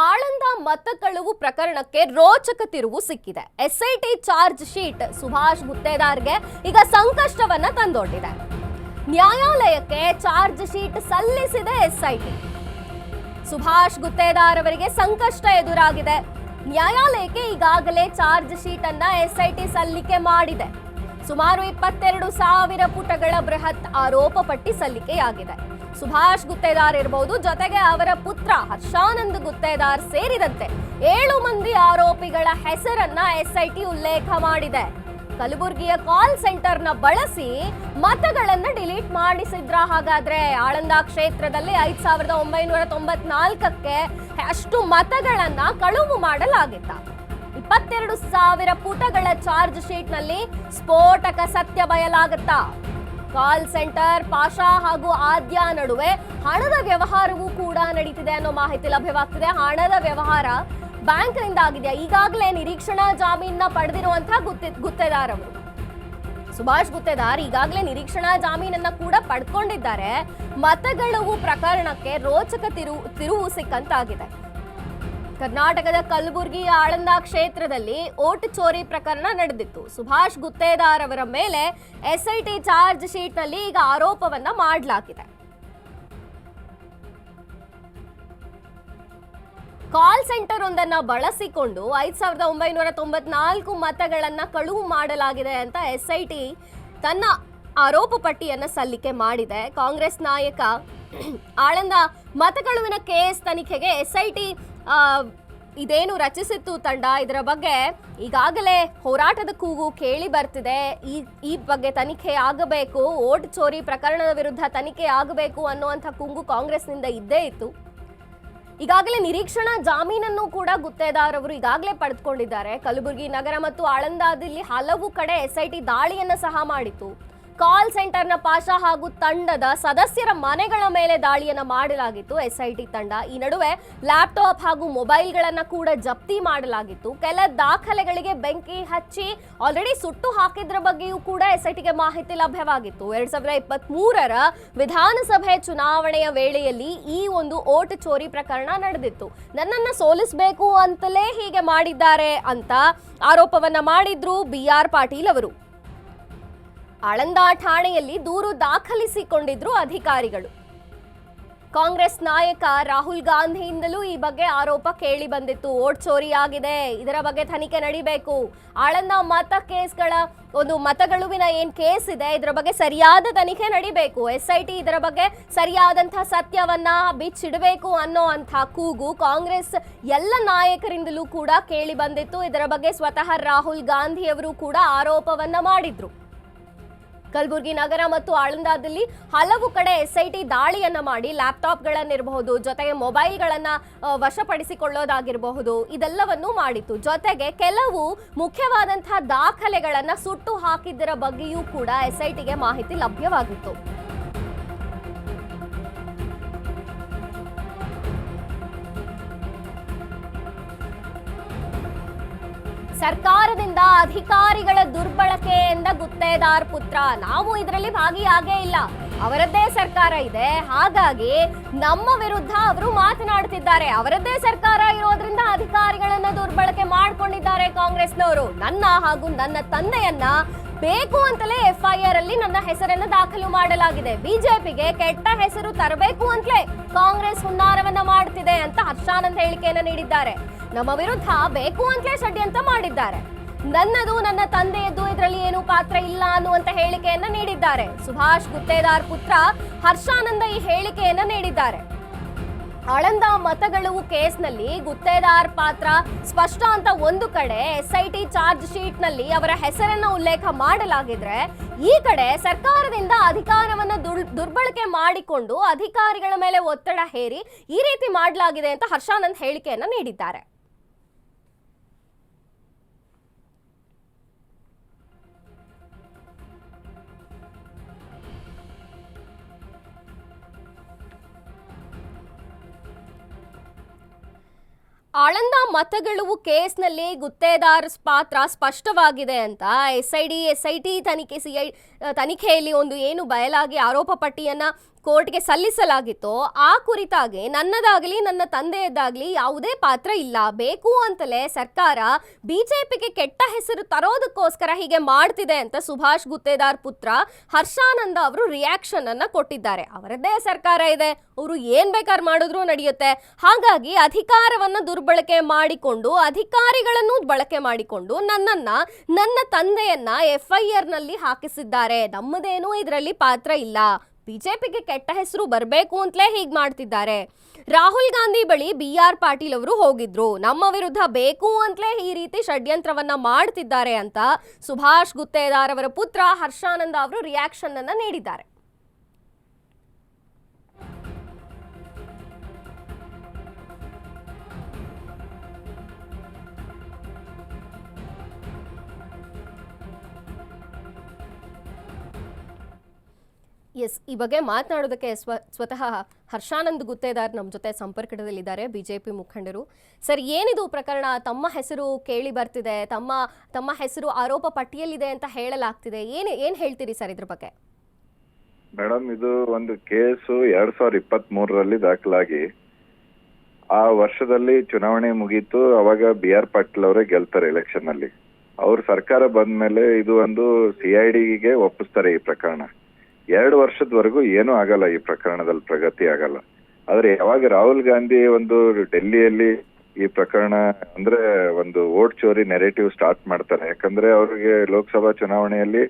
ಆಳಂದ ಮತ ಕಳುವು ಪ್ರಕರಣಕ್ಕೆ ರೋಚಕ ತಿರುವು ಸಿಕ್ಕಿದೆ. ಎಸ್ಐಟಿ ಚಾರ್ಜ್ ಶೀಟ್ ಸುಭಾಷ್ ಗುತ್ತೇದಾರ್ಗೆ ಈಗ ಸಂಕಷ್ಟವನ್ನ ತಂದೊಡ್ಡಿದೆ. ನ್ಯಾಯಾಲಯಕ್ಕೆ ಚಾರ್ಜ್ ಶೀಟ್ ಸಲ್ಲಿಸಿದೆ ಎಸ್ಐಟಿ. ಸುಭಾಷ್ ಗುತ್ತೇದಾರ್ ಅವರಿಗೆ ಸಂಕಷ್ಟ ಎದುರಾಗಿದೆ. ನ್ಯಾಯಾಲಯಕ್ಕೆ ಈಗಾಗಲೇ ಚಾರ್ಜ್ ಶೀಟ್ ಅನ್ನ ಎಸ್ಐಟಿ ಸಲ್ಲಿಕೆ ಮಾಡಿದೆ. ಸುಮಾರು 22,000 ಪುಟಗಳ ಬೃಹತ್ ಆರೋಪ ಪಟ್ಟಿ ಸಲ್ಲಿಕೆಯಾಗಿದೆ. ಸುಭಾಷ್ ಗುತ್ತೇದಾರ್ ಇರಬಹುದು, ಜೊತೆಗೆ ಅವರ ಪುತ್ರ ಹರ್ಷಾನಂದ್ ಗುತ್ತೇದಾರ್ ಸೇರಿದಂತೆ 7 ಮಂದಿ ಆರೋಪಿಗಳ ಹೆಸರನ್ನ ಎಸ್ಐಟಿ ಉಲ್ಲೇಖ ಮಾಡಿದೆ. ಕಲಬುರಗಿಯ ಕಾಲ್ ಸೆಂಟರ್ನ ಬಳಸಿ ಮತಗಳನ್ನ ಡಿಲೀಟ್ ಮಾಡಿಸಿದ್ರ? ಹಾಗಾದ್ರೆ ಆಳಂದ ಕ್ಷೇತ್ರದಲ್ಲಿ 5,994ಕ್ಕೆ ಅಷ್ಟು ಮತಗಳನ್ನ ಕಳುವು ಮಾಡಲಾಗಿತ್ತ. 22,000 ಪುಟಗಳ ಚಾರ್ಜ್ ಶೀಟ್ ನಲ್ಲಿ ಸ್ಫೋಟಕ ಸತ್ಯ ಬಯಲಾಗುತ್ತಾ? ಕಾಲ್ ಸೆಂಟರ್ ಪಾಷಾ ಹಾಗೂ ಆದ್ಯ ನಡುವೆ ಹಣದ ವ್ಯವಹಾರವೂ ಕೂಡ ನಡೀತಿದೆ ಅನ್ನೋ ಮಾಹಿತಿ ಲಭ್ಯವಾಗ್ತಿದೆ. ಹಣದ ವ್ಯವಹಾರ ಬ್ಯಾಂಕ್ನಿಂದ ಆಗಿದೆ. ಈಗಾಗಲೇ ನಿರೀಕ್ಷಣಾ ಜಾಮೀನ ಪಡೆದಿರುವಂತಹ ಗುತ್ತೇದಾರ್ ಅವರು, ಸುಭಾಷ್ ಗುತ್ತೇದಾರ್ ಈಗಾಗಲೇ ನಿರೀಕ್ಷಣಾ ಜಾಮೀನನ್ನ ಕೂಡ ಪಡ್ಕೊಂಡಿದ್ದಾರೆ. ಮತಗಳವು ಪ್ರಕರಣಕ್ಕೆ ರೋಚಕ ತಿರುವು ಸಿಕ್ಕಂತಾಗಿದೆ. ಕರ್ನಾಟಕದ ಕಲಬುರಗಿ ಆಳಂದ ಕ್ಷೇತ್ರದಲ್ಲಿ ಓಟ್ ಚೋರಿ ಪ್ರಕರಣ ನಡೆದಿತ್ತು. ಸುಭಾಷ್ ಗುತ್ತೇದಾರ್ ಅವರ ಮೇಲೆ ಎಸ್ಐಟಿ ಚಾರ್ಜ್ ಶೀಟ್ ನಲ್ಲಿ ಈಗ ಆರೋಪವನ್ನ ಮಾಡಲಾಗಿದೆ. ಕಾಲ್ ಸೆಂಟರ್ ಒಂದನ್ನ ಬಳಸಿಕೊಂಡು 5,994 ಮತಗಳನ್ನ ಕಳುವು ಮಾಡಲಾಗಿದೆ ಅಂತ ಎಸ್ಐಟಿ ತನ್ನ ಆರೋಪ ಪಟ್ಟಿಯನ್ನ ಸಲ್ಲಿಕೆ ಮಾಡಿದೆ. ಕಾಂಗ್ರೆಸ್ ನಾಯಕ ಆಳಂದ ಮತಕಳುವಿನ ಕೇಸ್ ತನಿಖೆಗೆ ಎಸ್ಐಟಿ ಇದೇನು ರಚಿಸಿತ್ತು ತಂಡ, ಇದರ ಬಗ್ಗೆ ಈಗಾಗಲೇ ಹೋರಾಟದ ಕೂಗು ಕೇಳಿ ಬರ್ತಿದೆ. ಈ ಬಗ್ಗೆ ತನಿಖೆ ಆಗಬೇಕು, ಓಟ್ ಚೋರಿ ಪ್ರಕರಣದ ವಿರುದ್ಧ ತನಿಖೆ ಆಗಬೇಕು ಅನ್ನುವಂಥ ಕೂಗು ಕಾಂಗ್ರೆಸ್ನಿಂದ ಇದ್ದೇ ಇತ್ತು. ಈಗಾಗಲೇ ನಿರೀಕ್ಷಣಾ ಜಾಮೀನನ್ನು ಕೂಡ ಗುತ್ತೇದಾರ್ ಅವರು ಈಗಾಗಲೇ ಪಡೆದುಕೊಂಡಿದ್ದಾರೆ. ಕಲಬುರಗಿ ನಗರ ಮತ್ತು ಆಳಂದದಲ್ಲಿ ಹಲವು ಕಡೆ ಎಸ್ಐಟಿ ದಾಳಿಯನ್ನ ಸಹ ಮಾಡಿತ್ತು. ಕಾಲ್ ಸೆಂಟರ್ನ ಪಾಷಾ ಹಾಗೂ ತಂಡದ ಸದಸ್ಯರ ಮನೆಗಳ ಮೇಲೆ ದಾಳಿಯನ್ನ ಮಾಡಲಾಗಿತ್ತು ಎಸ್ಐಟಿ ತಂಡ. ಈ ನಡುವೆ ಲ್ಯಾಪ್ಟಾಪ್ ಹಾಗೂ ಮೊಬೈಲ್ಗಳನ್ನ ಕೂಡ ಜಪ್ತಿ ಮಾಡಲಾಗಿತ್ತು. ಕೆಲ ದಾಖಲೆಗಳಿಗೆ ಬೆಂಕಿ ಹಚ್ಚಿ ಆಲ್ರೆಡಿ ಸುಟ್ಟು ಹಾಕಿದ್ರ ಬಗ್ಗೆಯೂ ಕೂಡ ಎಸ್ಐಟಿಗೆ ಮಾಹಿತಿ ಲಭ್ಯವಾಗಿತ್ತು. 2023ರ ವಿಧಾನಸಭೆ ಚುನಾವಣೆಯ ವೇಳೆಯಲ್ಲಿ ಈ ಒಂದು ಓಟ್ ಚೋರಿ ಪ್ರಕರಣ ನಡೆದಿತ್ತು. ನನ್ನನ್ನ ಸೋಲಿಸಬೇಕು ಅಂತಲೇ ಹೀಗೆ ಮಾಡಿದ್ದಾರೆ ಅಂತ ಆರೋಪವನ್ನ ಮಾಡಿದ್ರು BR ಪಾಟೀಲ್ ಅವರು. ಆಳಂದ ಠಾಣೆಯಲ್ಲಿ ದೂರು ದಾಖಲಿಸಿಕೊಂಡಿದ್ರು ಅಧಿಕಾರಿಗಳು. ಕಾಂಗ್ರೆಸ್ ನಾಯಕ ರಾಹುಲ್ ಗಾಂಧಿಯಿಂದಲೂ ಈ ಬಗ್ಗೆ ಆರೋಪ ಕೇಳಿ ಬಂದಿತ್ತು. ಓಟ್ ಚೋರಿ ಆಗಿದೆ, ಇದರ ಬಗ್ಗೆ ತನಿಖೆ ನಡೀಬೇಕು. ಆಳಂದ ಮತಗಳುವಿನ ಏನ್ ಕೇಸ್ ಇದೆ, ಇದರ ಬಗ್ಗೆ ಸರಿಯಾದ ತನಿಖೆ ನಡೀಬೇಕು. ಎಸ್ಐಟಿ ಇದರ ಬಗ್ಗೆ ಸರಿಯಾದಂತಹ ಸತ್ಯವನ್ನ ಬಿಚ್ಚಿಡಬೇಕು ಅನ್ನೋ ಅಂಥ ಕೂಗು ಕಾಂಗ್ರೆಸ್ ಎಲ್ಲ ನಾಯಕರಿಂದಲೂ ಕೂಡ ಕೇಳಿ ಬಂದಿತ್ತು. ಇದರ ಬಗ್ಗೆ ಸ್ವತಃ ರಾಹುಲ್ ಗಾಂಧಿ ಅವರು ಕೂಡ ಆರೋಪವನ್ನ ಮಾಡಿದ್ರು. ಕಲಬುರಗಿ ನಗರ ಮತ್ತು ಆಳಂದದಲ್ಲಿ ಹಲವು ಕಡೆ ಎಸ್ಐಟಿ ದಾಳಿಯನ್ನ ಮಾಡಿ ಲ್ಯಾಪ್ಟಾಪ್ಗಳನ್ನಿರಬಹುದು, ಜೊತೆಗೆ ಮೊಬೈಲ್ಗಳನ್ನ ವಶಪಡಿಸಿಕೊಳ್ಳೋದಾಗಿರಬಹುದು, ಇದೆಲ್ಲವನ್ನೂ ಮಾಡಿತ್ತು. ಜೊತೆಗೆ ಕೆಲವು ಮುಖ್ಯವಾದಂತಹ ದಾಖಲೆಗಳನ್ನ ಸುಟ್ಟು ಹಾಕಿದ್ದರ ಬಗ್ಗೆಯೂ ಕೂಡ ಎಸ್ಐಟಿಗೆ ಮಾಹಿತಿ ಲಭ್ಯವಾಗಿತ್ತು. ಸರ್ಕಾರದಿಂದ ಅಧಿಕಾರಿಗಳ ದುರ್ಬಳಕೆಯಿಂದ ಗುತ್ತೇದಾರ್ ಪುತ್ರ, ನಾವು ಇದರಲ್ಲಿ ಭಾಗಿಯಾಗೇ ಇಲ್ಲ, ಅವರದ್ದೇ ಸರ್ಕಾರ ಇದೆ, ಹಾಗಾಗಿ ನಮ್ಮ ವಿರುದ್ಧ ಅವರು ಮಾತನಾಡ್ತಿದ್ದಾರೆ, ಅವರದ್ದೇ ಸರ್ಕಾರ ಇರೋದ್ರಿಂದ ಅಧಿಕಾರಿಗಳನ್ನ ದುರ್ಬಳಕೆ ಮಾಡ್ಕೊಂಡಿದ್ದಾರೆ ಕಾಂಗ್ರೆಸ್ನವರು, ನನ್ನ ಹಾಗೂ ನನ್ನ ತಂದೆಯನ್ನ ಬೇಕು ಅಂತಲೇ FIR ಅಲ್ಲಿ ನನ್ನ ಹೆಸರನ್ನ ದಾಖಲು ಮಾಡಲಾಗಿದೆ, ಬಿಜೆಪಿಗೆ ಕೆಟ್ಟ ಹೆಸರು ತರಬೇಕು ಅಂತಲೇ ಕಾಂಗ್ರೆಸ್ ಹುನ್ನಾರವನ್ನ ಮಾಡ್ತಿದೆ ಅಂತ ಹರ್ಷಾನಂದ್ ಹೇಳಿಕೆಯನ್ನ ನೀಡಿದ್ದಾರೆ. ನಮ್ಮ ವಿರುದ್ಧ ಬೇಕು ಅಂತಲೇ ಷಡ್ಯಂತ್ರ ಮಾಡಿದ್ದಾರೆ, ನನ್ನದು ನನ್ನ ತಂದೆಯದ್ದು ಇದರಲ್ಲಿ ಏನು ಪಾತ್ರ ಇಲ್ಲ ಅನ್ನುವಂತ ಹೇಳಿಕೆಯನ್ನ ನೀಡಿದ್ದಾರೆ. ಸುಭಾಷ್ ಗುತ್ತೇದಾರ್ ಪುತ್ರ ಹರ್ಷಾನಂದ ಈ ಹೇಳಿಕೆಯನ್ನ ನೀಡಿದ್ದಾರೆ. ಆಳಂದ ಮತಗಳವು ಕೇಸ್ನಲ್ಲಿ ಗುತ್ತೇದಾರ್ ಪಾತ್ರ ಸ್ಪಷ್ಟ ಅಂತ ಒಂದು ಕಡೆ ಎಸ್ಐಟಿ ಚಾರ್ಜ್ ಶೀಟ್ ನಲ್ಲಿ ಅವರ ಹೆಸರನ್ನ ಉಲ್ಲೇಖ ಮಾಡಲಾಗಿದ್ರೆ, ಈ ಕಡೆ ಸರ್ಕಾರದಿಂದ ಅಧಿಕಾರವನ್ನ ದುರ್ಬಳಕೆ ಮಾಡಿಕೊಂಡು ಅಧಿಕಾರಿಗಳ ಮೇಲೆ ಒತ್ತಡ ಹೇರಿ ಈ ರೀತಿ ಮಾಡಲಾಗಿದೆ ಅಂತ ಹರ್ಷಾನಂದ್ ಹೇಳಿಕೆಯನ್ನ ನೀಡಿದ್ದಾರೆ. ಆಳಂದ ಮತಗಳುವು ಕೇಸ್ನಲ್ಲಿ ಗುತ್ತೇದಾರ್ ಪಾತ್ರ ಸ್ಪಷ್ಟವಾಗಿದೆ ಅಂತ ಎಸ್ಐಟಿ ತನಿಖೆಯಲ್ಲಿ ಒಂದು ಏನು ಬಯಲಾಗಿ ಆರೋಪ ಪಟ್ಟಿಯನ್ನ ಕೋರ್ಟ್ಗೆ ಸಲ್ಲಿಸಲಾಗಿತ್ತೋ ಆ ಕುರಿತಾಗಿ ನನ್ನದಾಗಲಿ ನನ್ನ ತಂದೆಯದ್ದಾಗಲಿ ಯಾವುದೇ ಪಾತ್ರ ಇಲ್ಲ. ಬೇಕು ಅಂತಲೇ ಸರ್ಕಾರ ಬಿಜೆಪಿಗೆ ಕೆಟ್ಟ ಹೆಸರು ತರೋದಕ್ಕೋಸ್ಕರ ಹೀಗೆ ಮಾಡ್ತಿದೆ ಅಂತ ಸುಭಾಷ್ ಗುತ್ತೇದಾರ್ ಪುತ್ರ ಹರ್ಷಾನಂದ ಅವರು ರಿಯಾಕ್ಷನ್ ಅನ್ನ ಕೊಟ್ಟಿದ್ದಾರೆ. ಅವರದ್ದೇ ಸರ್ಕಾರ ಇದೆ, ಅವರು ಏನ್ ಬೇಕಾದ್ರೂ ಮಾಡಿದ್ರು ನಡೆಯುತ್ತೆ. ಹಾಗಾಗಿ ಅಧಿಕಾರವನ್ನ ದುರ್ಬಳಕೆ ಮಾಡಿಕೊಂಡು, ಅಧಿಕಾರಿಗಳನ್ನು ಬಳಕೆ ಮಾಡಿಕೊಂಡು ನನ್ನ ತಂದೆಯನ್ನ FIR ನಲ್ಲಿ ಹಾಕಿಸಿದ್ದಾರೆ. ನಮ್ಮದೇನೂ ಇದರಲ್ಲಿ ಪಾತ್ರ ಇಲ್ಲ. ಬಿಜೆಪಿಗೆ ಕೆಟ್ಟ ಹೆಸರು ಬರಬೇಕು ಅಂತಲೇ ಹೀಗೆ ಮಾಡ್ತಿದ್ದಾರೆ. ರಾಹುಲ್ ಗಾಂಧಿ ಬಳಿ BR ಪಾಟೀಲ್ ಅವರು ಹೋಗಿದ್ರು. ನಮ್ಮ ವಿರುದ್ಧ ಬೇಕು ಅಂತಲೇ ಈ ರೀತಿ ಷಡ್ಯಂತ್ರವನ್ನ ಮಾಡ್ತಿದ್ದಾರೆ ಅಂತ ಸುಭಾಷ್ ಗುತ್ತೇದಾರ್ ಅವರ ಪುತ್ರ ಹರ್ಷಾನಂದ ಅವರು ರಿಯಾಕ್ಷನ್ ಅನ್ನ ನೀಡಿದ್ದಾರೆ. ಎಸ್, ಈ ಬಗ್ಗೆ ಮಾತನಾಡೋದಕ್ಕೆ ಸ್ವತಃ ಹರ್ಷಾನಂದ್ ಗುತ್ತೇದಾರ್ ನಮ್ಮ ಜೊತೆ ಸಂಪರ್ಕದಲ್ಲಿದ್ದಾರೆ, ಬಿಜೆಪಿ ಮುಖಂಡರು. ಸರ್, ಏನಿದು ಪ್ರಕರಣ? ತಮ್ಮ ಹೆಸರು ಕೇಳಿ ಬರ್ತಿದೆ, ತಮ್ಮ ಹೆಸರು ಆರೋಪ ಪಟ್ಟಿಯಲ್ಲಿದೆ ಅಂತ ಹೇಳಲಾಗ್ತಿದೆ. ಏನ್ ಹೇಳ್ತೀರಿ ಸರ್ ಇದ್ರ ಬಗ್ಗೆ? ಮೇಡಮ್, ಇದು ಒಂದು ಕೇಸು 2023ರಲ್ಲಿ ದಾಖಲಾಗಿ ಆ ವರ್ಷದಲ್ಲಿ ಚುನಾವಣೆ ಮುಗೀತು. ಅವಾಗ BR ಪಾಟೀಲ್ ಅವರೇ ಗೆಲ್ತಾರೆ ಎಲೆಕ್ಷನ್ ಅಲ್ಲಿ. ಅವ್ರ ಸರ್ಕಾರ ಬಂದ್ಮೇಲೆ ಇದು ಒಂದು CIDಗೆ ಒಪ್ಪಿಸ್ತಾರೆ ಈ ಪ್ರಕರಣ. 2 ವರ್ಷದವರೆಗೂ ಏನೂ ಆಗಲ್ಲ, ಈ ಪ್ರಕರಣದಲ್ಲಿ ಪ್ರಗತಿ ಆಗಲ್ಲ. ಆದ್ರೆ ಯಾವಾಗ ರಾಹುಲ್ ಗಾಂಧಿ ಒಂದು ಡೆಲ್ಲಿಯಲ್ಲಿ ಈ ಪ್ರಕರಣ ಅಂದ್ರೆ ಒಂದು ವೋಟ್ ಚೋರಿ ನೆರೇಟಿವ್ ಸ್ಟಾರ್ಟ್ ಮಾಡ್ತಾರೆ. ಯಾಕಂದ್ರೆ ಅವ್ರಿಗೆ ಲೋಕಸಭಾ ಚುನಾವಣೆಯಲ್ಲಿ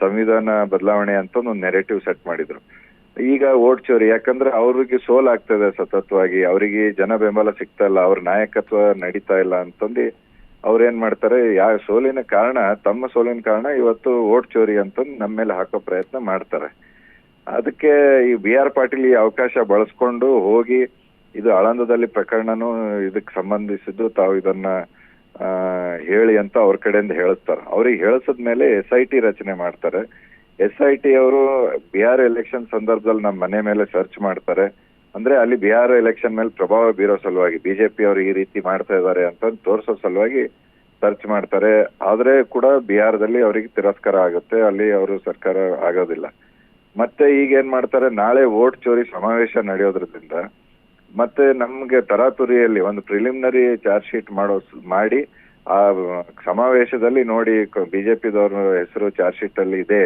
ಸಂವಿಧಾನ ಬದಲಾವಣೆ ಅಂತ ಒಂದು ನೆರೇಟಿವ್ ಸೆಟ್ ಮಾಡಿದ್ರು. ಈಗ ವೋಟ್ ಚೋರಿ, ಯಾಕಂದ್ರೆ ಅವ್ರಿಗೆ ಸೋಲಾಗ್ತದೆ ಸತತವಾಗಿ, ಅವರಿಗೆ ಜನ ಬೆಂಬಲ ಸಿಗ್ತಾ ಇಲ್ಲ, ಅವ್ರ ನಾಯಕತ್ವ ನಡೀತಾ ಇಲ್ಲ ಅಂತಂದು ಅವ್ರೇನ್ ಮಾಡ್ತಾರೆ, ಸೋಲಿನ ಕಾರಣ, ತಮ್ಮ ಸೋಲಿನ ಕಾರಣ ಇವತ್ತು ವೋಟ್ ಚೋರಿ ಅಂತಂದು ನಮ್ಮ ಮೇಲೆ ಹಾಕೋ ಪ್ರಯತ್ನ ಮಾಡ್ತಾರೆ. ಅದಕ್ಕೆ ಈ BR ಪಾಟೀಲ್ ಈ ಅವಕಾಶ ಬಳಸ್ಕೊಂಡು ಹೋಗಿ ಇದು ಆಳಂದದಲ್ಲಿ ಪ್ರಕರಣನು ಇದಕ್ಕೆ ಸಂಬಂಧಿಸಿದ್ದು, ತಾವು ಇದನ್ನ ಹೇಳಿ ಅಂತ ಅವ್ರ ಕಡೆಯಿಂದ ಹೇಳಿಸ್ತಾರೆ. ಅವ್ರಿಗೆ ಹೇಳಿಸಿದ್ಮೇಲೆ SIT ರಚನೆ ಮಾಡ್ತಾರೆ. SIT ಅವರು BR ಎಲೆಕ್ಷನ್ ಸಂದರ್ಭದಲ್ಲಿ ನಮ್ಮ ಮನೆ ಮೇಲೆ ಸರ್ಚ್ ಮಾಡ್ತಾರೆ. ಅಂದ್ರೆ ಅಲ್ಲಿ BR ಎಲೆಕ್ಷನ್ ಮೇಲೆ ಪ್ರಭಾವ ಬೀರೋ ಸಲುವಾಗಿ, ಬಿಜೆಪಿ ಅವರು ಈ ರೀತಿ ಮಾಡ್ತಾ ಇದ್ದಾರೆ ಅಂತ ತೋರಿಸೋ ಸಲುವಾಗಿ ಸರ್ಚ್ ಮಾಡ್ತಾರೆ. ಆದ್ರೆ ಕೂಡ BRದಲ್ಲಿ ಅವರಿಗೆ ತಿರಸ್ಕಾರ ಆಗುತ್ತೆ, ಅಲ್ಲಿ ಅವರು ಸರ್ಕಾರ ಆಗೋದಿಲ್ಲ. ಮತ್ತೆ ಈಗ ಏನ್ ಮಾಡ್ತಾರೆ, ನಾಳೆ ವೋಟ್ ಚೋರಿ ಸಮಾವೇಶ ನಡೆಯೋದ್ರಿಂದ ಮತ್ತೆ ನಮ್ಗೆ ತರಾತುರಿಯಲ್ಲಿ ಒಂದು ಪ್ರಿಲಿಮಿನರಿ ಚಾರ್ಜ್ ಶೀಟ್ ಮಾಡಿ ಆ ಸಮಾವೇಶದಲ್ಲಿ ನೋಡಿ ಬಿಜೆಪಿದವ್ರ ಹೆಸರು ಚಾರ್ಜ್ ಶೀಟ್ ಅಲ್ಲಿ ಇದೆ,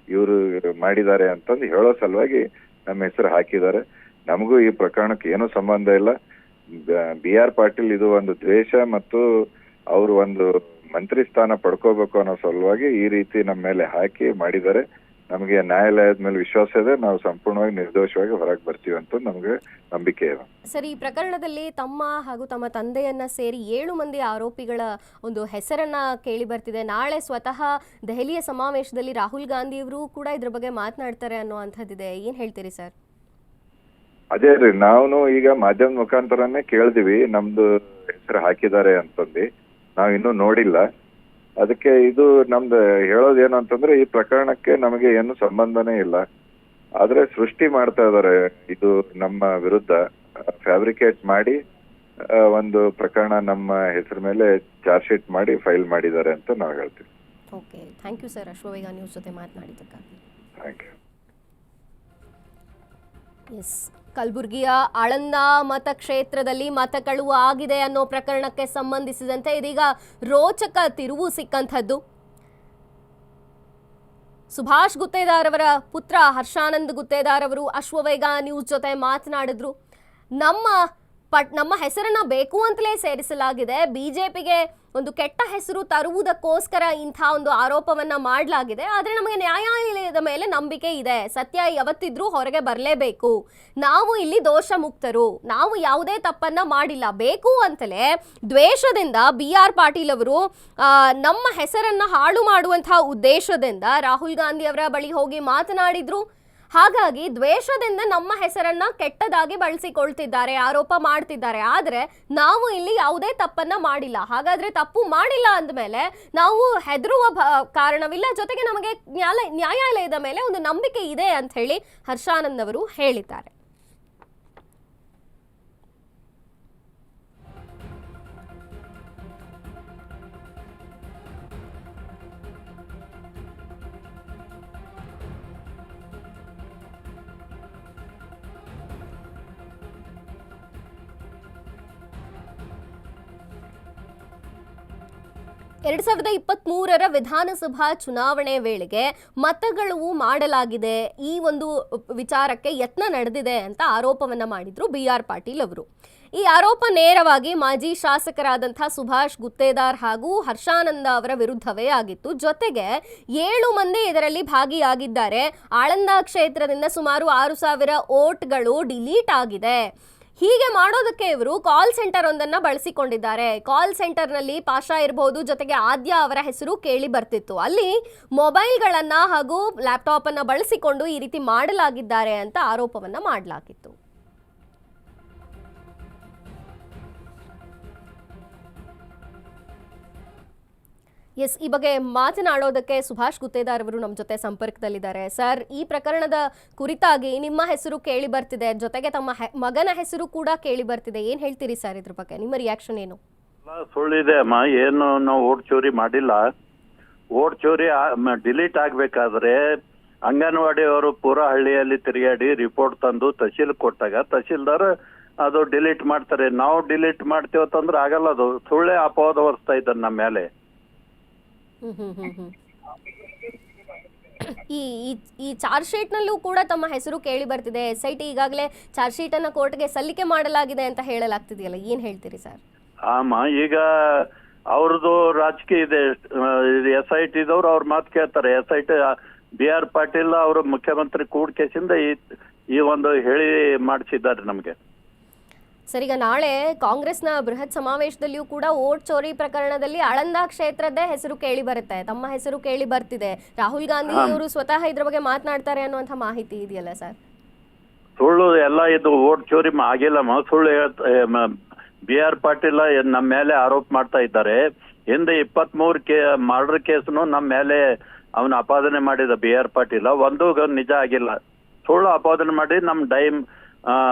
ಇವರು ಮಾಡಿದ್ದಾರೆ ಅಂತಂದು ಹೇಳೋ ಸಲುವಾಗಿ ನಮ್ಮ ಹೆಸರು ಹಾಕಿದ್ದಾರೆ. ನಮಗೂ ಈ ಪ್ರಕರಣಕ್ಕೆ ಏನೂ ಸಂಬಂಧ ಇಲ್ಲ. BR ಪಾಟೀಲ್ ಇದು ಒಂದು ದ್ವೇಷ ಮತ್ತು ಅವರು ಒಂದು ಮಂತ್ರಿ ಸ್ಥಾನ ಪಡ್ಕೋಬೇಕು ಅನ್ನೋ ಸಲುವಾಗಿ ಈ ರೀತಿ ನಮ್ಮ ಮೇಲೆ ಹಾಕಿ ಮಾಡಿದ್ದಾರೆ. ನಮಗೆ ನ್ಯಾಯಾಲಯದ ಮೇಲೆ ವಿಶ್ವಾಸ ಇದೆ, ನಾವು ಸಂಪೂರ್ಣವಾಗಿ ನಿರ್ದೋಷವಾಗಿ ಹೊರಗೆ ಬರ್ತೀವಿ ಅಂತ ನಮಗೆ ನಂಬಿಕೆ ಇದೆ. ಸರ್, ಈ ಪ್ರಕರಣದಲ್ಲಿ ತಮ್ಮ ಹಾಗೂ ತಮ್ಮ ತಂದೆಯನ್ನ ಸೇರಿ 7 ಮಂದಿ ಆರೋಪಿಗಳ ಒಂದು ಹೆಸರನ್ನ ಕೇಳಿ ಬರ್ತಿದೆ. ನಾಳೆ ಸ್ವತಃ ದೆಹಲಿಯ ಸಮಾವೇಶದಲ್ಲಿ ರಾಹುಲ್ ಗಾಂಧಿ ಅವರು ಕೂಡ ಇದ್ರ ಬಗ್ಗೆ ಮಾತನಾಡ್ತಾರೆ ಅನ್ನುವಂಥದ್ದಿದೆ. ಏನ್ ಹೇಳ್ತೀರಿ ಸರ್? ಅದೇ ರೀ, ನಾವು ಈಗ ಮಾಧ್ಯಮದ ಮುಖಾಂತರನೇ ಕೇಳಿದಿವಿ ನಮ್ದು ಹೆಸರು ಹಾಕಿದ್ದಾರೆ ಅಂತಂದು. ನಾವ್ ಇನ್ನೂ ನೋಡಿಲ್ಲ. ಅದಕ್ಕೆ ಇದು ನಮ್ದು ಹೇಳೋದೇನು ಅಂತಂದ್ರೆ, ಈ ಪ್ರಕರಣಕ್ಕೆ ನಮಗೆ ಏನು ಸಂಬಂಧನೇ ಇಲ್ಲ. ಆದ್ರೆ ಸೃಷ್ಟಿ ಮಾಡ್ತಾ ಇದಾರೆ, ಇದು ನಮ್ಮ ವಿರುದ್ಧ ಫ್ಯಾಬ್ರಿಕೇಟ್ ಮಾಡಿ ಒಂದು ಪ್ರಕರಣ ನಮ್ಮ ಹೆಸರು ಮೇಲೆ ಚಾರ್ಜ್ ಶೀಟ್ ಮಾಡಿ ಫೈಲ್ ಮಾಡಿದ್ದಾರೆ ಅಂತ ನಾವು ಹೇಳ್ತೀವಿ. Okay, thank you sir, Ashwavega news ಜೊತೆ ಮಾತನಾಡಿದ್ದಕ್ಕಾಗಿ. Thank you. ಎಸ್, ಕಲಬುರಗಿಯ ಆಳಂದ ಮತಕ್ಷೇತ್ರದಲ್ಲಿ ಮತಕಳುವು ಆಗಿದೆ ಅನ್ನೋ ಪ್ರಕರಣಕ್ಕೆ ಸಂಬಂಧಿಸಿದಂತೆ ಇದೀಗ ರೋಚಕ ತಿರುವು ಸಿಕ್ಕಂಥದ್ದು. ಸುಭಾಷ್ ಗುತ್ತೇದಾರ್ ಅವರ ಪುತ್ರ ಹರ್ಷಾನಂದ್ ಗುತ್ತೇದಾರ್ ಅವರು ಅಶ್ವವೇಗ ನ್ಯೂಸ್ ಜೊತೆ ಮಾತನಾಡಿದ್ರು. ನಮ್ಮ ಹೆಸರನ್ನ ಬೇಕು ಅಂತಲೇ ಸೇರಿಸಲಾಗಿದೆ, ಬಿಜೆಪಿಗೆ ಒಂದು ಕೆಟ್ಟ ಹೆಸರು ತರುವುದಕ್ಕೋಸ್ಕರ ಇಂಥ ಒಂದು ಆರೋಪವನ್ನ ಮಾಡಲಾಗಿದೆ. ಆದರೆ ನಮಗೆ ನ್ಯಾಯಾಲಯದ ಮೇಲೆ ನಂಬಿಕೆ ಇದೆ, ಸತ್ಯ ಯಾವತ್ತಿದ್ರೂ ಹೊರಗೆ ಬರಲೇಬೇಕು. ನಾವು ಇಲ್ಲಿ ದೋಷ ಮುಕ್ತರು, ನಾವು ಯಾವುದೇ ತಪ್ಪನ್ನ ಮಾಡಿಲ್ಲ. ಬೇಕು ಅಂತಲೇ ದ್ವೇಷದಿಂದ BR ಪಾಟೀಲ್ ಅವರು ನಮ್ಮ ಹೆಸರನ್ನ ಹಾಳು ಮಾಡುವಂತಹ ಉದ್ದೇಶದಿಂದ ರಾಹುಲ್ ಗಾಂಧಿ ಅವರ ಬಳಿ ಹೋಗಿ ಮಾತನಾಡಿದ್ರು. ಹಾಗಾಗಿ ದ್ವೇಷದಿಂದ ನಮ್ಮ ಹೆಸರನ್ನ ಕೆಟ್ಟದಾಗಿ ಬಳಸಿಕೊಳ್ತಿದ್ದಾರೆ, ಆರೋಪ ಮಾಡ್ತಿದ್ದಾರೆ. ಆದರೆ ನಾವು ಇಲ್ಲಿ ಯಾವುದೇ ತಪ್ಪನ್ನ ಮಾಡಿಲ್ಲ. ಹಾಗಾದ್ರೆ ತಪ್ಪು ಮಾಡಿಲ್ಲ ಅಂದಮೇಲೆ ನಾವು ಹೆದರುವ ಕಾರಣವಿಲ್ಲ, ಜೊತೆಗೆ ನಮಗೆ ನ್ಯಾಯಾಲಯದ ಮೇಲೆ ಒಂದು ನಂಬಿಕೆ ಇದೆ ಅಂತ ಹೇಳಿ ಹರ್ಷಾನಂದ್ ಅವರು ಹೇಳಿದ್ದಾರೆ. 2023ರ ವಿಧಾನಸಭಾ ಚುನಾವಣೆ ವೇಳೆಗೆ ಮತಗಳು ಮಾಡಲಾಗಿದೆ, ಈ ಒಂದು ವಿಚಾರಕ್ಕೆ ಯತ್ನ ನಡೆದಿದೆ ಅಂತ ಆರೋಪವನ್ನ ಮಾಡಿದ್ರು BR ಪಾಟೀಲ್ ಅವರು. ಈ ಆರೋಪ ನೇರವಾಗಿ ಮಾಜಿ ಶಾಸಕರಾದಂತಹ ಸುಭಾಷ್ ಗುತ್ತೇದಾರ್ ಹಾಗೂ ಹರ್ಷಾನಂದ ಅವರ ವಿರುದ್ಧವೇ ಆಗಿತ್ತು. ಜೊತೆಗೆ 7 ಮಂದಿ ಇದರಲ್ಲಿ ಭಾಗಿಯಾಗಿದ್ದಾರೆ. ಆಳಂದ ಕ್ಷೇತ್ರದಿಂದ ಸುಮಾರು 6,000 ಓಟ್ಗಳು ಡಿಲೀಟ್ ಆಗಿದೆ. ಹೀಗೆ ಮಾಡೋದಕ್ಕೆ ಇವರು ಕಾಲ್ ಸೆಂಟರ್ ಒಂದನ್ನ ಬಳಸಿಕೊಂಡಿದ್ದಾರೆ. ಕಾಲ್ ಸೆಂಟರ್ನಲ್ಲಿ ಪಾಷಾ ಇರಬಹುದು, ಜೊತೆಗೆ ಆದ್ಯ ಅವರ ಹೆಸರು ಕೇಳಿ ಬರ್ತಿತ್ತು. ಅಲ್ಲಿ ಮೊಬೈಲ್ಗಳನ್ನ ಹಾಗೂ ಲ್ಯಾಪ್ಟಾಪ್ ಅನ್ನ ಬಳಸಿಕೊಂಡು ಈ ರೀತಿ ಮಾಡಲಾಗಿದ್ದಾರೆ ಅಂತ ಆರೋಪವನ್ನ ಮಾಡಲಾಗಿತ್ತು. ಎಸ್, ಈ ಬಗ್ಗೆ ಮಾತನಾಡೋದಕ್ಕೆ ಸುಭಾಷ್ ಗುತ್ತೇದಾರ್ ಅವರು ನಮ್ಮ ಜೊತೆ ಸಂಪರ್ಕದಲ್ಲಿದ್ದಾರೆ. ಸರ್, ಈ ಪ್ರಕರಣದ ಕುರಿತಾಗಿ ನಿಮ್ಮ ಹೆಸರು ಕೇಳಿ ಬರ್ತಿದೆ, ಜೊತೆಗೆ ತಮ್ಮ ಮಗನ ಹೆಸರು ಕೂಡ ಕೇಳಿ ಬರ್ತಿದೆ. ಏನ್ ಹೇಳ್ತೀರಿ ಸರ್ ಇದ್ರ ಬಗ್ಗೆ? ನಿಮ್ಮ ರಿಯಾಕ್ಷನ್ ಏನು? ಸುಳ್ಳಿದೆ ಅಮ್ಮ, ಏನು ನಾವು ಓಟ್ ಚೋರಿ ಮಾಡಿಲ್ಲ. ಓಟ್ ಚೋರಿ ಡಿಲೀಟ್ ಆಗ್ಬೇಕಾದ್ರೆ ಅಂಗನವಾಡಿ ಅವರು ಪೂರಾ ಹಳ್ಳಿಯಲ್ಲಿ ತಿರುಗಾಡಿ ರಿಪೋರ್ಟ್ ತಂದು ತಹಶೀಲ್ ಕೊಟ್ಟಾಗ ತಹಶೀಲ್ದಾರ್ ಅದು ಡಿಲೀಟ್ ಮಾಡ್ತಾರೆ. ನಾವು ಡಿಲೀಟ್ ಮಾಡ್ತೀವತ್ತಂದ್ರೆ ಆಗಲ್ಲ. ಅದು ಸುಳ್ಳೆ ಅಪವಾದ ಹೊರಿಸ್ತಾ ಇದ್ದಾರೆ ನಮ್ಮ ಮೇಲೆ. ಈ ಚಾರ್ಜ್ ಶೀಟ್ ನಲ್ಲೂ ಕೂಡ ತಮ್ಮ ಹೆಸರು ಕೇಳಿ ಬರ್ತಿದೆ. SIT ಈಗಾಗಲೇ ಚಾರ್ಜ್ ಶೀಟ್ ಅನ್ನ ಕೋರ್ಟ್ಗೆ ಸಲ್ಲಿಕೆ ಮಾಡಲಾಗಿದೆ ಅಂತ ಹೇಳಲಾಗ್ತಿದೆಯಲ್ಲ, ಏನ್ ಹೇಳ್ತೀರಿ ಸರ್? ಆಮ, ಈಗ ಅವ್ರದ್ದು ರಾಜಕೀಯ ಇದೆ. SIT ದವ್ರು ಅವ್ರ ಮಾತು ಕೇಳ್ತಾರೆ. SIT BR ಪಾಟೀಲ್ ಅವರು ಮುಖ್ಯಮಂತ್ರಿ ಕೂಡ್ ಕೇಸಿಂದ ಈ ಒಂದು ಹೇಳಿ ಮಾಡಿಸಿದ್ದಾರೆ ನಮ್ಗೆ. ಸರ್, ಈಗ ನಾಳೆ ಕಾಂಗ್ರೆಸ್ನ ಬೃಹತ್ ಸಮಾವೇಶದಲ್ಲಿಯೂ ಕೂಡ ಓಟ್ ಚೋರಿ ಪ್ರಕರಣದಲ್ಲಿ ಆಳಂದ ಕ್ಷೇತ್ರದ್ದೇ ಹೆಸರು ಕೇಳಿ ಬರುತ್ತೆ, ತಮ್ಮ ಹೆಸರು ಕೇಳಿ ಬರ್ತಿದೆ. ರಾಹುಲ್ ಗಾಂಧಿ ಅವರು ಸ್ವತಃ ಇದ್ರ ಬಗ್ಗೆ ಮಾತನಾಡ್ತಾರೆ ಅನ್ನುವಂಥ ಮಾಹಿತಿ ಇದೆಯಲ್ಲ ಸರ್? ಸುಳ್ಳು ಎಲ್ಲ ಇದು ಓಟ್ ಚೋರಿ ಆಗಿಲ್ಲಮ್ಮ. ಸುಳ್ಳು BR ಪಾಟೀಲ್ ನಮ್ಮ ಮೇಲೆ ಆರೋಪ ಮಾಡ್ತಾ ಇದ್ದಾರೆ. ಹಿಂದೆ 23 ಮರ್ಡರ್ ಕೇಸ್ನು ನಮ್ಮ ಮೇಲೆ ಅವನ ಅಪಾದನೆ ಮಾಡಿದ BR ಪಾಟೀಲ್. ಒಂದು ನಿಜ ಆಗಿಲ್ಲ. ಸುಳ್ಳು ಅಪಾದನೆ ಮಾಡಿ ನಮ್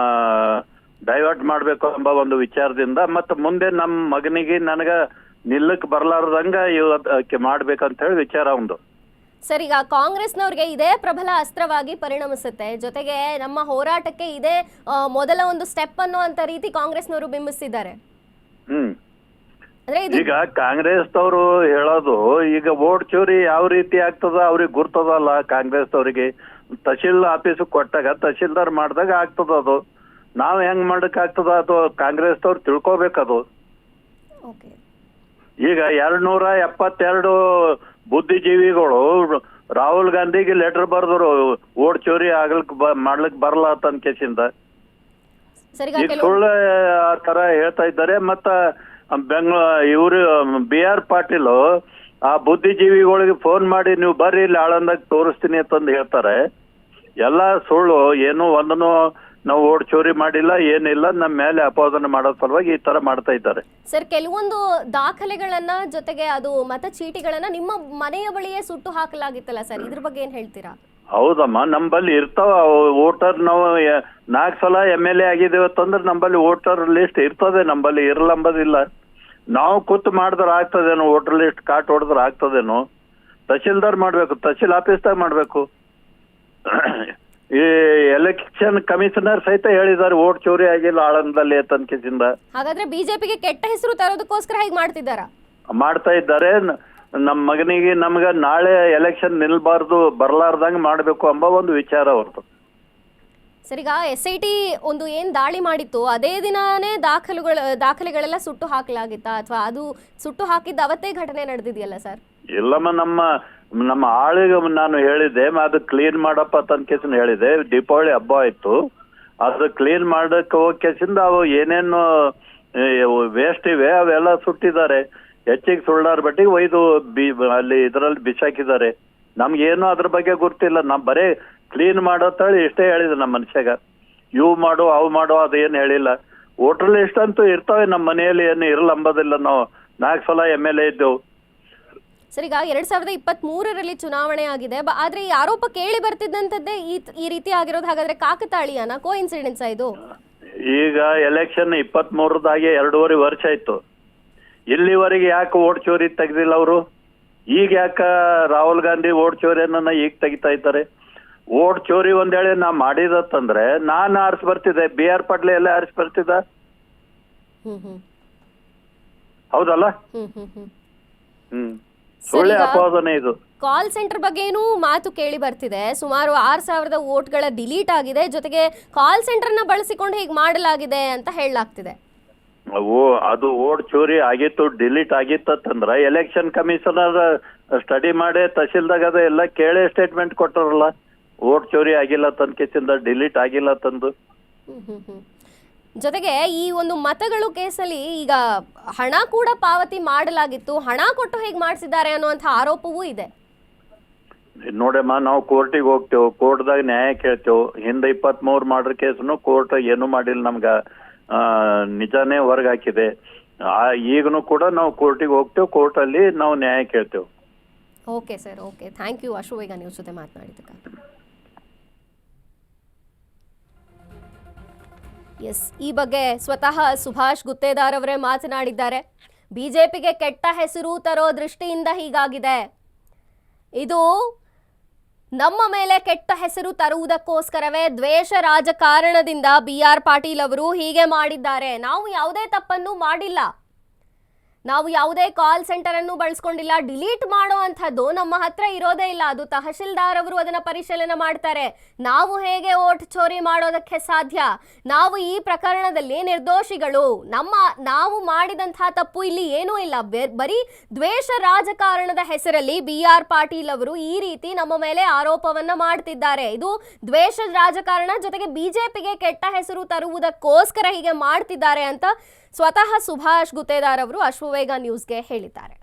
ಡೈವರ್ಟ್ ಮಾಡ್ಬೇಕು ಎಂಬ ಒಂದು ವಿಚಾರದಿಂದ ಮತ್ತೆ ಮುಂದೆ ನಮ್ಮ ಮಗನಿಗೆ ನನಗ ನಿಲ್ಲಕ್ ಬರ್ಲಾರ್ದಂಗ ಇವತ್ತು ಮಾಡ್ಬೇಕಂತ ಹೇಳಿ ವಿಚಾರ ಒಂದು. ಸರ್, ಈಗ ಕಾಂಗ್ರೆಸ್ನವ್ರಿಗೆ ಇದೇ ಪ್ರಬಲ ಅಸ್ತ್ರವಾಗಿ ಪರಿಣಮಿಸುತ್ತೆ. ಜೊತೆಗೆ ನಮ್ಮ ಹೋರಾಟಕ್ಕೆ ಇದೇ ಮೊದಲ ಒಂದು ಸ್ಟೆಪ್ ಅನ್ನೋ ಅಂತ ರೀತಿ ಕಾಂಗ್ರೆಸ್ನವರು ಬಿಂಬಿಸ್ತಿದ್ದಾರೆ. ಈಗ ಕಾಂಗ್ರೆಸ್ ಅವರು ಹೇಳೋದು, ಈಗ ಓಟ್ ಚೋರಿ ಯಾವ ರೀತಿ ಆಗ್ತದ ಅವ್ರಿಗೆ ಗುರ್ತದಲ್ಲ. ಕಾಂಗ್ರೆಸ್ ಅವರಿಗೆ ತಹಶೀಲ್ ಆಫೀಸ್ ಕೊಟ್ಟಾಗ ತಹಶೀಲ್ದಾರ್ ಮಾಡ್ದಾಗ ಆಗ್ತದ. ಅದು ನಾವ್ ಹೆಂಗ್ ಮಾಡಕ್ ಆಗ್ತದ? ಅದು ಕಾಂಗ್ರೆಸ್ ಅವ್ರು ತಿಳ್ಕೊಬೇಕದು. ಈಗ 272 ಬುದ್ಧಿಜೀವಿಗಳು ರಾಹುಲ್ ಗಾಂಧಿಗೆ ಲೆಟರ್ ಬರ್ದರು ಓಟ್ ಚೋರಿ ಮಾಡ್ಲಿಕ್ ಬರಲ್ಲ ಅಂತ ಕೇಸಿಂದ. ಈಗ ಸುಳ್ಳು ಆ ತರ ಹೇಳ್ತಾ ಇದ್ದಾರೆ. ಮತ್ತ ಇವ್ರು BR ಪಾಟೀಲ್ ಆ ಬುದ್ಧಿಜೀವಿಗಳಿಗೆ ಫೋನ್ ಮಾಡಿ ನೀವು ಬರ್ರಿ ಇಲ್ಲಿ ಆಳಂದಾಗ ತೋರಿಸ್ತೀನಿ ಅಂತಂದು ಹೇಳ್ತಾರೆ. ಎಲ್ಲಾ ಸುಳ್ಳು. ಏನು ಒಂದನ್ನು ನಾವು ಓಟ್ ಚೋರಿ ಮಾಡಿಲ್ಲ, ಏನಿಲ್ಲ. ನಮ್ಮ ಮೇಲೆ ಅಪಾದನೆ ಮಾಡೋ ಸಲುವಾಗಿ ಈ ತರ ಮಾಡ್ತಾ ಇದ್ದಾರೆ. ಸರ್, ಕೆಲವೊಂದು ದಾಖಲೆಗಳನ್ನ ಜೊತೆಗೆ ಅದು ಮತಚೀಟಿಗಳನ್ನ ನಿಮ್ಮ ಮನೆಯ ಬಳಿಯೇ ಸುಟ್ಟು ಹಾಕಲಾಗಿತ್ತಲ್ಲ ಸರ್, ಇದ್ರ ಬಗ್ಗೆ ಏನ್ ಹೇಳ್ತೀರಾ? ಹೌದಮ್ಮ, ನಂಬಲ್ಲಿ ಇರ್ತಾವ ವೋಟರ್. ನಾವು 4 ಸಲ MLA ಆಗಿದ್ದೇವತ್ತಂದ್ರೆ ನಂಬಲ್ಲಿ ವೋಟರ್ ಲಿಸ್ಟ್ ಇರ್ತದೆ. ನಂಬಲ್ಲಿ ಇರಲಂಬದಿಲ್ಲ. ನಾವು ಕೂತ್ ಮಾಡಿದ್ರೆ ಆಗ್ತದೇನೋ, ವೋಟರ್ ಲಿಸ್ಟ್ ಕಾಟ್ ಹೊಡೆದ್ರೆ ಆಗ್ತದೇನೋ. ತಹಶೀಲ್ದಾರ್ ಮಾಡ್ಬೇಕು, ತಹಶೀಲ್ ಆಫೀಸ್ದಾಗ ಮಾಡ್ಬೇಕು. ಈ ಎಲೆಕ್ಷನ್ ಕಮಿಷನರ್ ಸಹಿತ ಹೇಳಿದ್ದಾರೆ ಓಟ್ ಚೋರಿ ಆಗಿಲ್ಲ ಆಳಂದದಲ್ಲಿ ತನಕದಿಂದ. ಹಾಗಾದ್ರೆ ಬಿಜೆಪಿಗೆ ಕೆಟ್ಟ ಹೆಸರು ತರೋದಕ್ಕೋಸ್ಕರ ಹೀಗೆ ಮಾಡ್ತಾ ಇದ್ದಾರೆ. ನಮ್ಮ ಮಗನಿಗೆ ನಮ್ಗ ನಾಳೆ ಎಲೆಕ್ಷನ್ ನಿಲ್ಬಾರ್ದು, ಬರ್ಲಾರ್ದಂಗ್ ಮಾಡ್ಬೇಕು ಎಂಬ ಒಂದು ವಿಚಾರ ಅವ್ರದ್ದು. ಸರ್, ಈಗ SIT ಒಂದು ಏನ್ ದಾಳಿ ಮಾಡಿತ್ತು ಅದೇ ದಿನಾನೇ ದಾಖಲೆಗಳೆಲ್ಲ ಸುಟ್ಟು ಹಾಕಲಾಗಿತ್ತಾ, ಅಥವಾ ಅದು ಸುಟ್ಟು ಹಾಕಿದ್ದ ಅವತ್ತೇ ಘಟನೆ ನಡೆದಿದೆಯಲ್ಲ ಸರ್? ಇಲ್ಲಮ್ಮ, ನಮ್ಮ ಆಳಿಗೆ ನಾನು ಹೇಳಿದ್ದೆ ಅದು ಕ್ಲೀನ್ ಮಾಡಪ್ಪ ತನಕೇಸಿನ ಹೇಳಿದೆ. ದೀಪಾವಳಿ ಹಬ್ಬ ಆಯ್ತು, ಅದು ಕ್ಲೀನ್ ಮಾಡಕ್ಕೆ ಹೋಗ್ಕೇಸಿಂದ ಅವು ಏನೇನು ವೇಸ್ಟ್ ಇವೆ ಅವೆಲ್ಲ ಸುಟ್ಟಿದ್ದಾರೆ. ಹೆಚ್ಚಿಗೆ ಸುಳ್ಳಾರ ಬಟ್ಟಿಗೆ ಒಯ್ದು ಅಲ್ಲಿ ಇದರಲ್ಲಿ ಬಿಸಾಕಿದ್ದಾರೆ. ನಮ್ಗೇನು ಅದ್ರ ಬಗ್ಗೆ ಗೊತ್ತಿಲ್ಲ. ನಮ್ ಬರೇ ಕ್ಲೀನ್ ಮಾಡೋ ತಳಿ ಇಷ್ಟೇ ಹೇಳಿದೆ ನಮ್ಮ ಮನುಷ್ಯಾಗ. ಇವು ಮಾಡು ಅವು ಮಾಡು ಅದೇನು ಹೇಳಿಲ್ಲ. ವೋಟರ್ ಲಿಸ್ಟ್ ಅಂತೂ ಇರ್ತಾವೆ ನಮ್ಮ ಮನೆಯಲ್ಲಿ, ಏನು ಇರಲಂಬದಿಲ್ಲ. ನಾವು 4 ಸಲ MLA ಇದ್ದೆವು. ಸರ್, ಈಗ 2023ರಲ್ಲಿ ಚುನಾವಣೆ ಆಗಿದೆ, ಆದ್ರೆ ಈ ಆರೋಪ ಕೇಳಿ ಬರ್ತಿದ್ದಂಥದ್ದೇ ಈ ರೀತಿ ಆಗಿರೋದು ಹಾಗಾದ್ರೆ ಕಾಕತಾಳೀಯನಾ, ಕೋ ಇನ್ಸಿಡೆನ್ಸ್ ಇದು? ಈಗ ಎಲೆಕ್ಷನ್ 23ದಾಗೆ 2.5 ವರ್ಷ ಆಯ್ತು. ಇಲ್ಲಿವರೆಗೆ ಯಾಕೆ ಓಟ್ ಚೋರಿ ತೆಗ್ದಿಲ್ಲ ಅವರು? ಈಗ ಯಾಕ ರಾಹುಲ್ ಗಾಂಧಿ ಓಟ್ ಚೋರಿಯನ್ನ ಈಗ ತೆಗಿತಾ ಇದ್ದಾರೆ? ಓಟ್ ಚೋರಿ ಒಂದ್ ಹೇಳಿ ನಾ ಮಾಡಿದತ್ತಂದ್ರೆ ನಾನು ಆರಿಸಿ ಬರ್ತಿದ್ದೆ, BR ಪಾಟೀಲ್ ಎಲ್ಲ ಆರಿಸಿ ಬರ್ತಿದ್ದ. ಹೌದಲ್ಲ? ಸುಳ್ಳೆ ಅಪವಾದನೆ ಇದು. ಕಾಲ್ ಸೆಂಟರ್ ಬಗ್ಗೆನೂ ಮಾತು ಕೇಳಿ ಬರ್ತಿದೆ. ಸುಮಾರು 6,000 ವೋಟ್ಗಳ ಡಿಲೀಟ್ ಆಗಿದೆ, ಜೊತೆಗೆ ಕಾಲ್ ಸೆಂಟರ್ನ ಬಳಸಿಕೊಂಡು ಹೀಗೆ ಮಾಡಲಾಗಿದೆ ಅಂತ ಹೇಳಲಾಗ್ತಿದೆ. ಅದು ವೋಟ್ ಚೋರಿ ಆಗಿತ್ತು, ಡಿಲೀಟ್ ಆಗಿತ್ತಂದ್ರ ಎಲೆಕ್ಷನ್ ಕಮಿಷನರ್ ಸ್ಟಡಿ ಮಾಡಿ ತಹಶೀಲ್ದಾಗ ಅದ ಎಲ್ಲ ಕೇಳಿ ಸ್ಟೇಟ್ಮೆಂಟ್ ಕೊಟ್ಟಾರಲ್ಲ, ವೋಟ್ ಚೋರಿ ಆಗಿಲ್ಲ ತನ್ಕಿಸಿಂದ ಡಿಲೀಟ್ ಆಗಿಲ್ಲ ತಂದು. ಜೊತೆಗೆ ಈ ಒಂದು ಮತಗಳು ಕೇಸಲ್ಲಿ ಈಗ ಹಣ ಕೂಡ ಪಾವತಿ ಮಾಡಲಾಗಿತ್ತು, ಹಣ ಕೊಟ್ಟು ಹೇಗೆ ಮಾಡಿಸಿದ್ದಾರೆ ಅನ್ನುವಂಥ ಆರೋಪವೂ ಇದೆ. ನೋಡಮ್ಮ, ನಾವು ಕೋರ್ಟಿಗೆ ಹೋಗ್ತೇವೆ, ಕೋರ್ಟ್ದಾಗ ನ್ಯಾಯ ಕೇಳ್ತೇವೆ. ಹಿಂದೆ 23 ಮಾಡ್ರ ಕೇಸ್ನು ಕೋರ್ಟ್ ಏನು ಮಾಡಿಲ್ಲ, ನಮ್ಗ ನಿಜಾನೇ ಹೊರಗೆ ಹಾಕಿದೆ. ಈಗನು ಕೂಡ ನಾವು ಕೋರ್ಟಿಗೆ ಹೋಗ್ತೇವೆ, ಕೋರ್ಟಲ್ಲಿ ನಾವು ನ್ಯಾಯ ಕೇಳ್ತೇವೆ. Okay sir, okay, thank you. Ashwavega news ಜೊತೆ ಮಾತನಾಡಿದ್ದಕ್ಕೆ. ಎಸ್, ಈ ಬಗ್ಗೆ ಸ್ವತಃ ಸುಭಾಷ್ ಗುತ್ತೇದಾರ್ ಅವರೇ ಮಾತನಾಡಿದ್ದಾರೆ. ಬಿಜೆಪಿಗೆ ಕೆಟ್ಟ ಹೆಸರು ತರೋ ದೃಷ್ಟಿಯಿಂದ ಹೀಗಾಗಿದೆ, ಇದು ನಮ್ಮ ಮೇಲೆ ಕೆಟ್ಟ ಹೆಸರು ತರುವುದಕ್ಕೋಸ್ಕರವೇ ದ್ವೇಷ ರಾಜಕಾರಣದಿಂದ BR ಪಾಟೀಲ್ ಅವರು ಹೀಗೆ ಮಾಡಿದ್ದಾರೆ. ನಾವು ಯಾವುದೇ ತಪ್ಪನ್ನು ಮಾಡಿಲ್ಲ, ನಾವು ಯಾವುದೇ ಕಾಲ್ ಸೆಂಟರ್ ಅನ್ನು ಬಳಸ್ಕೊಂಡಿಲ್ಲ. ಡಿಲೀಟ್ ಮಾಡೋ ಅಂಥದ್ದು ನಮ್ಮ ಹತ್ರ ಇರೋದೇ ಇಲ್ಲ, ಅದು ತಹಶೀಲ್ದಾರ್ ಅವರು ಅದನ್ನ ಪರಿಶೀಲನೆ ಮಾಡ್ತಾರೆ. ನಾವು ಹೇಗೆ ವೋಟ್ ಚೋರಿ ಮಾಡೋದಕ್ಕೆ ಸಾಧ್ಯ? ನಾವು ಈ ಪ್ರಕರಣದಲ್ಲಿ ನಿರ್ದೋಷಿಗಳು. ನಾವು ಮಾಡಿದಂತಹ ತಪ್ಪು ಇಲ್ಲಿ ಏನೂ ಇಲ್ಲ. ಬರೀ ದ್ವೇಷ ರಾಜಕಾರಣದ ಹೆಸರಲ್ಲಿ BR ಪಾಟೀಲ್ ಅವರು ಈ ರೀತಿ ನಮ್ಮ ಮೇಲೆ ಆರೋಪವನ್ನ ಮಾಡ್ತಿದ್ದಾರೆ. ಇದು ದ್ವೇಷ ರಾಜಕಾರಣ, ಜೊತೆಗೆ ಬಿಜೆಪಿಗೆ ಕೆಟ್ಟ ಹೆಸರು ತರುವುದಕ್ಕೋಸ್ಕರ ಹೀಗೆ ಮಾಡ್ತಿದ್ದಾರೆ ಅಂತ ಸ್ವತಃ ಸುಭಾಷ್ ಗುತ್ತೇದಾರ್ ಅವರು ಅಶ್ವವೇಗ ನ್ಯೂಸ್ಗೆ ಹೇಳಿದ್ದಾರೆ.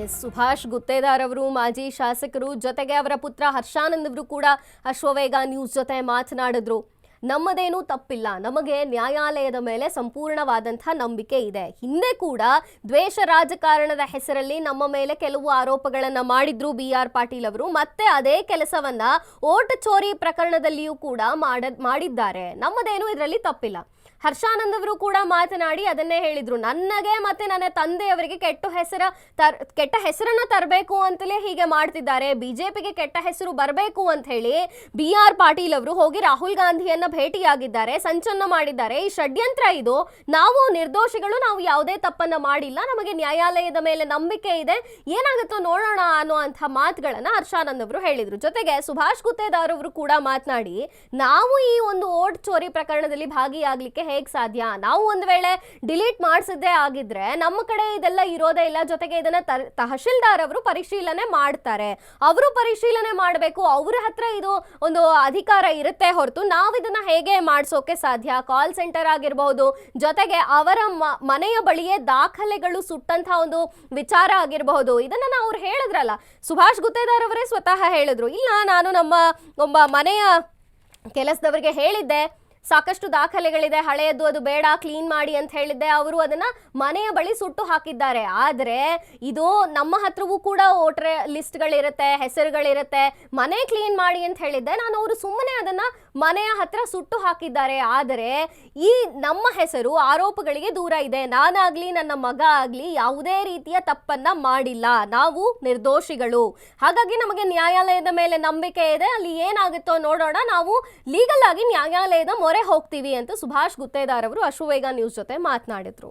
ಎಸ್, ಸುಭಾಷ್ ಗುತ್ತೇದಾರ್ ಅವರು ಮಾಜಿ ಶಾಸಕರು, ಜೊತೆಗೆ ಅವರ ಪುತ್ರ ಹರ್ಷಾನಂದ್ ಅವರು ಕೂಡ ಅಶ್ವವೇಗ ನ್ಯೂಸ್ ಜೊತೆ ಮಾತನಾಡಿದ್ರು. ನಮ್ಮದೇನೂ ತಪ್ಪಿಲ್ಲ, ನಮಗೆ ನ್ಯಾಯಾಲಯದ ಮೇಲೆ ಸಂಪೂರ್ಣವಾದಂಥ ನಂಬಿಕೆ ಇದೆ. ಹಿಂದೆ ಕೂಡ ದ್ವೇಷ ರಾಜಕಾರಣದ ಹೆಸರಲ್ಲಿ ನಮ್ಮ ಮೇಲೆ ಕೆಲವು ಆರೋಪಗಳನ್ನು ಮಾಡಿದ್ರು BR ಪಾಟೀಲ್ ಅವರು. ಮತ್ತೆ ಅದೇ ಕೆಲಸವನ್ನ ಓಟ್ ಚೋರಿ ಪ್ರಕರಣದಲ್ಲಿಯೂ ಕೂಡ ಮಾಡಿದ್ದಾರೆ. ನಮ್ಮದೇನೂ ಇದರಲ್ಲಿ ತಪ್ಪಿಲ್ಲ. ಹರ್ಷಾನಂದ್ ಅವರು ಕೂಡ ಮಾತನಾಡಿ ಅದನ್ನೇ ಹೇಳಿದ್ರು. ನನಗೆ ಮತ್ತೆ ನನ್ನ ತಂದೆಯವರಿಗೆ ಕೆಟ್ಟ ಹೆಸರನ್ನ ತರಬೇಕು ಅಂತಲೇ ಹೀಗೆ ಮಾಡ್ತಿದ್ದಾರೆ. ಬಿಜೆಪಿಗೆ ಕೆಟ್ಟ ಹೆಸರು ಬರಬೇಕು ಅಂತ ಹೇಳಿ BR ಪಾಟೀಲ್ ಅವರು ಹೋಗಿ ರಾಹುಲ್ ಗಾಂಧಿಯನ್ನ ಭೇಟಿಯಾಗಿದ್ದಾರೆ, ಸಂಚನ್ನ ಮಾಡಿದ್ದಾರೆ. ಈ ಷಡ್ಯಂತ್ರ ಇದು. ನಾವು ನಿರ್ದೋಷಿಗಳು, ನಾವು ಯಾವುದೇ ತಪ್ಪನ್ನ ಮಾಡಿಲ್ಲ, ನಮಗೆ ನ್ಯಾಯಾಲಯದ ಮೇಲೆ ನಂಬಿಕೆ ಇದೆ, ಏನಾಗುತ್ತೋ ನೋಡೋಣ ಅನ್ನುವಂಥ ಮಾತುಗಳನ್ನ ಹರ್ಷಾನಂದ್ ಅವರು ಹೇಳಿದ್ರು. ಜೊತೆಗೆ ಸುಭಾಷ್ ಗುತ್ತೇದಾರ್ ಅವರು ಕೂಡ ಮಾತನಾಡಿ, ನಾವು ಈ ಒಂದು ವೋಟ್ ಚೋರಿ ಪ್ರಕರಣದಲ್ಲಿ ಭಾಗಿಯಾಗಲಿಕ್ಕೆ ಹೇಗೆ ಸಾಧ್ಯ? ನಾವು ಒಂದು ವೇಳೆ ಡಿಲೀಟ್ ಮಾಡಿಸಿದ್ದೇ ಆಗಿದ್ರೆ ನಮ್ಮ ಕಡೆ ಇದೆಲ್ಲ ಇರೋದೇ ಇಲ್ಲ. ಜೊತೆಗೆ ಇದನ್ನ ತಹಶೀಲ್ದಾರ್ ಅವರು ಪರಿಶೀಲನೆ ಮಾಡ್ತಾರೆ, ಅವರು ಪರಿಶೀಲನೆ ಮಾಡಬೇಕು, ಅವರ ಹತ್ರ ಇದು ಒಂದು ಅಧಿಕಾರ ಇರುತ್ತೆ ಹೊರತು ನಾವು ಇದನ್ನ ಹೇಗೆ ಮಾಡಿಸೋಕೆ ಸಾಧ್ಯ? ಕಾಲ್ ಸೆಂಟರ್ ಆಗಿರಬಹುದು, ಜೊತೆಗೆ ಅವರ ಮನೆಯ ಬಳಿಯೇ ದಾಖಲೆಗಳು ಸುಟ್ಟಂತ ಒಂದು ವಿಚಾರ ಆಗಿರಬಹುದು. ಇದನ್ನ ಅವ್ರು ಹೇಳಿದ್ರಲ್ಲ, ಸುಭಾಷ್ ಗುತ್ತೇದಾರ್ ಅವರೇ ಸ್ವತಃ ಹೇಳಿದ್ರು, ಇಲ್ಲ ನಾನು ನಮ್ಮ ಒಬ್ಬ ಮನೆಯ ಕೆಲಸದವರಿಗೆ ಹೇಳಿದ್ದೆ, ಸಾಕಷ್ಟು ದಾಖಲೆಗಳಿದೆ, ಹಳೆಯದ್ದು, ಅದು ಬೇಡ, ಕ್ಲೀನ್ ಮಾಡಿ ಅಂತ ಹೇಳಿದ್ದೆ. ಅವರು ಅದನ್ನ ಮನೆಯ ಬಳಿ ಸುಟ್ಟು ಹಾಕಿದ್ದಾರೆ. ಆದರೆ ಇದು ನಮ್ಮ ಹತ್ರವೂ ಕೂಡ ವೋಟರ್ ಲಿಸ್ಟ್ಗಳಿರುತ್ತೆ, ಹೆಸರುಗಳಿರುತ್ತೆ, ಮನೆ ಕ್ಲೀನ್ ಮಾಡಿ ಅಂತ ಹೇಳಿದ್ದೆ ನಾನು, ಅವರು ಸುಮ್ಮನೆ ಅದನ್ನ ಮನೆಯ ಹತ್ರ ಸುಟ್ಟು ಹಾಕಿದ್ದಾರೆ. ಆದರೆ ಈ ನಮ್ಮ ಹೆಸರು ಆರೋಪಗಳಿಗೆ ದೂರ ಇದೆ. ನಾನಾಗ್ಲಿ ನನ್ನ ಮಗ ಆಗ್ಲಿ ಯಾವುದೇ ರೀತಿಯ ತಪ್ಪನ್ನ ಮಾಡಿಲ್ಲ, ನಾವು ನಿರ್ದೋಷಿಗಳು. ಹಾಗಾಗಿ ನಮಗೆ ನ್ಯಾಯಾಲಯದ ಮೇಲೆ ನಂಬಿಕೆ ಇದೆ, ಅಲ್ಲಿ ಏನಾಗುತ್ತೋ ನೋಡೋಣ, ನಾವು ಲೀಗಲ್ ಆಗಿ ನ್ಯಾಯಾಲಯದ ಮೊರೆ ಹೋಗ್ತೀವಿ ಅಂತ ಸುಭಾಷ್ ಗುತ್ತೇದಾರ್ ಅವರು ಅಶ್ವವೇಗ ನ್ಯೂಸ್ ಜೊತೆ ಮಾತನಾಡಿದ್ರು.